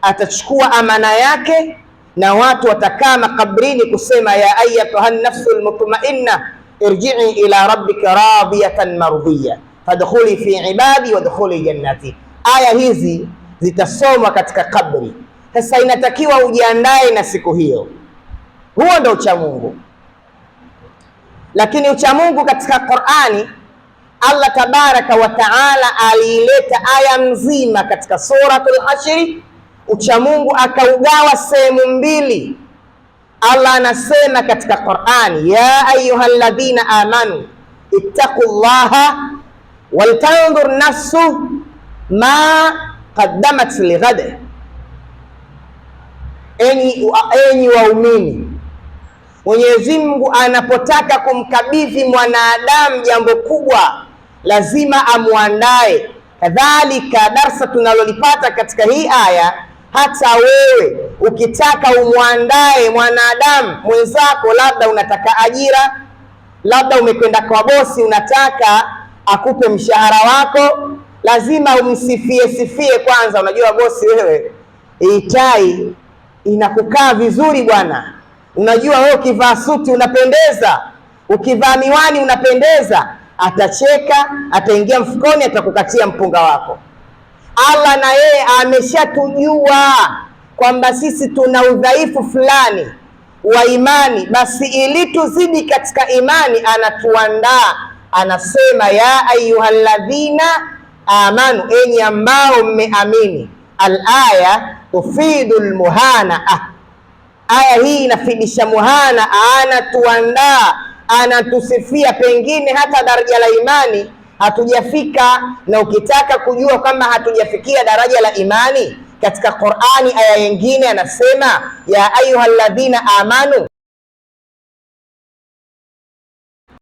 atachukua amana yake na watu watakaa makabrini kusema ya ayyatuha nafsul mutmainna irji'i ila rabbika radiyatan mardiyya fadkhuli fi ibadi wadkhuli jannati. Aya hizi zitasomwa katika kabri. Sasa inatakiwa ujiandae na siku hiyo. Huo ndio uchamungu. Lakini uchamungu katika Qur'ani, Allah tabaraka wa taala aliileta aya mzima katika suratul Hashr. Uchamungu akaugawa sehemu mbili. Allah anasema katika Qur'ani, ya ayyuhalladhina amanu ittaqullaha waltanzur nafsu ma qaddamat lighad. Enyi waumini, Mwenyezi Mungu anapotaka kumkabidhi mwanadamu jambo kubwa lazima amuandae. Kadhalika darsa tunalolipata katika hii aya, hata wewe ukitaka umuandae mwanadamu mwenzako, labda unataka ajira, labda umekwenda kwa bosi unataka akupe mshahara wako, lazima umsifie kwanza. Unajua bosi, wewe hii tai inakukaa vizuri bwana. Unajua wewe ukivaa suti unapendeza, ukivaa miwani unapendeza. Atacheka, ataingia mfukoni, atakukatia mpunga wako. Allah na yeye ameshatujua kwamba sisi tuna udhaifu fulani wa imani, basi ili tuzidi katika imani anatuandaa. Anasema ya ayyuhalladhina amanu, enyi ambao mmeamini. Al-aya tufidu al-muhanaa. Aya hii inafidisha muhana, anatuandaa, anatusifia. Pengine hata daraja la imani hatujafika, na ukitaka kujua kwamba hatujafikia daraja la imani, katika Qur'ani aya nyingine anasema ya ayyuhalladhina amanu